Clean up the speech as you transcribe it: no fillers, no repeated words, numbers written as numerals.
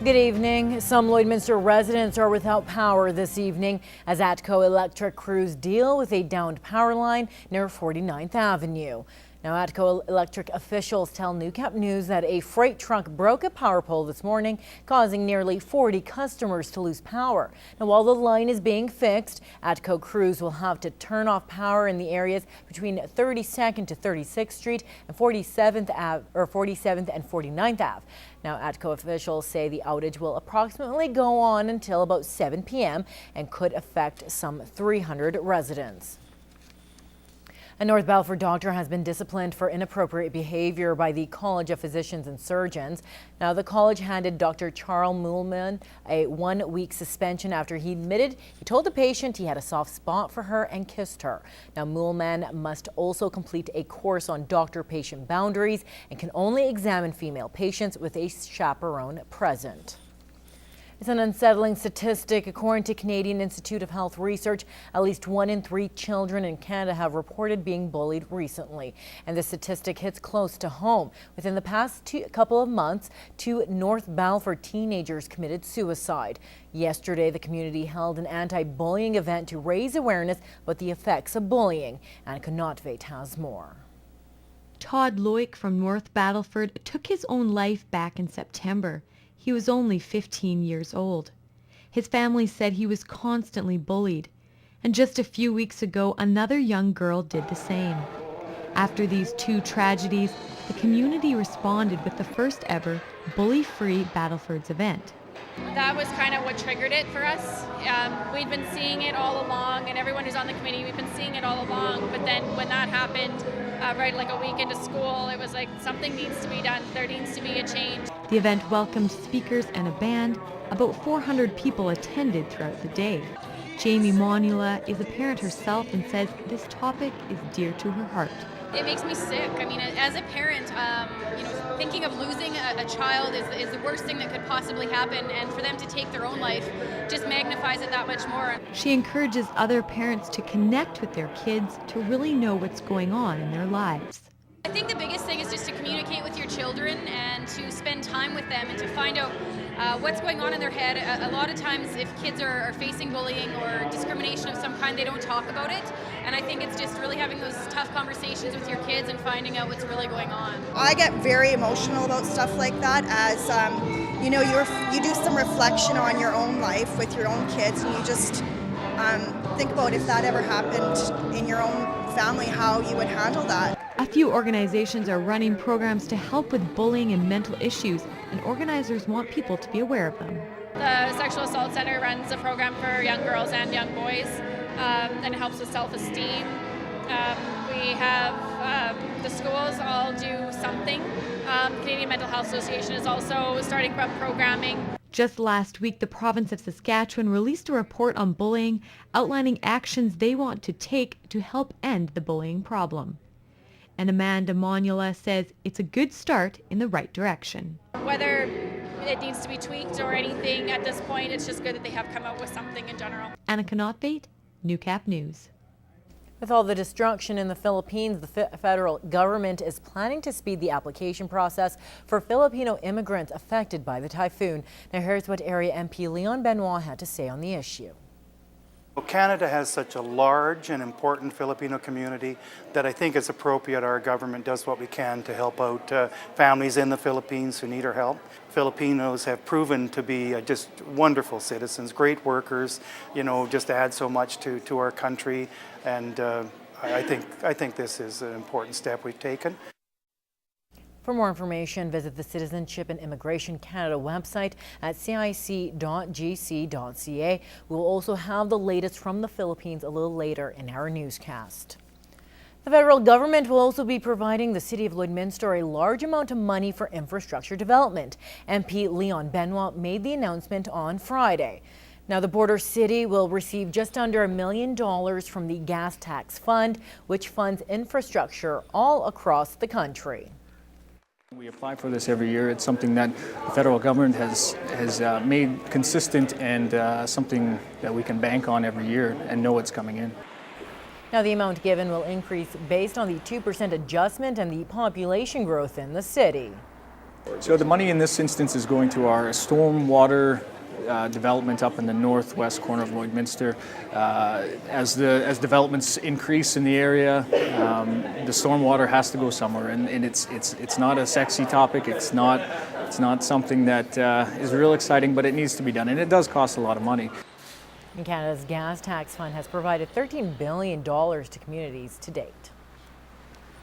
Good evening. Some Lloydminster residents are without power this evening as ATCO electric crews deal with a downed power line near 49th Avenue. Now, ATCO electric officials tell Newcap News that a freight truck broke a power pole this morning, causing nearly 40 customers to lose power. Now, while the line is being fixed, ATCO crews will have to turn off power in the areas between 32nd to 36th Street and 47th and 49th Ave. Now, ATCO officials say the outage will approximately go on until about 7 p.m. and could affect some 300 residents. A North Balfour doctor has been disciplined for inappropriate behavior by the College of Physicians and Surgeons. Now, the college handed Dr. Charles Muhlman a 1-week suspension after he admitted he told the patient he had a soft spot for her and kissed her. Now, Muhlman must also complete a course on doctor-patient boundaries and can only examine female patients with a chaperone present. It's an unsettling statistic. According to Canadian Institute of Health Research, at least 1 in 3 children in Canada have reported being bullied recently. And the statistic hits close to home. Within the past couple of months, 2 North Balfour teenagers committed suicide. Yesterday, the community held an anti-bullying event to raise awareness about the effects of bullying. And Connaughtvate has more. Todd Loic from North Battleford took his own life back in September. He was only 15 years old. His family said he was constantly bullied, and just a few weeks ago, another young girl did the same. After these 2 tragedies, the community responded with the first ever Bully-Free Battlefords event. That was kind of what triggered it for us. We'd been seeing it all along, and everyone who's on the committee, we've been seeing it all along, but then when that happened, right like a week into school, it was like something needs to be done. There needs to be a change. The event welcomed speakers and a band. About 400 people attended throughout the day. Jamie Maunula is a parent herself and says this topic is dear to her heart. It makes me sick. I mean, as a parent, thinking of losing a child is the worst thing that could possibly happen, and for them to take their own life just magnifies it that much more. She encourages other parents to connect with their kids to really know what's going on in their lives. I think the biggest thing is just to communicate with your children and to spend time with them and to find out what's going on in their head. A lot of times if kids are facing bullying or discrimination of some kind, they don't talk about it. And I think it's just really having those tough conversations with your kids and finding out what's really going on. I get very emotional about stuff like that as, you do some reflection on your own life with your own kids, and you just think about if that ever happened in your own family, how you would handle that. A few organizations are running programs to help with bullying and mental issues, and organizers want people to be aware of them. The Sexual Assault Center runs a program for young girls and young boys, and it helps with self-esteem. We have the schools all do something. Canadian Mental Health Association is also starting up programming. Just last week, the province of Saskatchewan released a report on bullying, outlining actions they want to take to help end the bullying problem. And Amanda Maunula says it's a good start in the right direction. Whether it needs to be tweaked or anything at this point, it's just good that they have come up with something in general. Anna Connaughtvate, Newcap News. With all the destruction in the Philippines, the federal government is planning to speed the application process for Filipino immigrants affected by the typhoon. Now here's what area MP Leon Benoit had to say on the issue. Well, Canada has such a large and important Filipino community that I think it's appropriate our government does what we can to help out families in the Philippines who need our help. Filipinos have proven to be just wonderful citizens, great workers, just add so much to our country, and I think this is an important step we've taken. For more information, visit the Citizenship and Immigration Canada website at cic.gc.ca. We'll also have the latest from the Philippines a little later in our newscast. The federal government will also be providing the City of Lloydminster a large amount of money for infrastructure development. MP Leon Benoit made the announcement on Friday. Now, the border city will receive just under $1 million from the Gas Tax Fund, which funds infrastructure all across the country. We apply for this every year. It's something that the federal government has made consistent and something that we can bank on every year and know it's coming in. Now, the amount given will increase based on the 2% adjustment and the population growth in the city. So the money in this instance is going to our stormwater development up in the northwest corner of Lloydminster. As developments increase in the area, the stormwater has to go somewhere, and it's not a sexy topic. It's not something that is real exciting, but it needs to be done, and it does cost a lot of money. And Canada's gas tax fund has provided $13 billion to communities to date.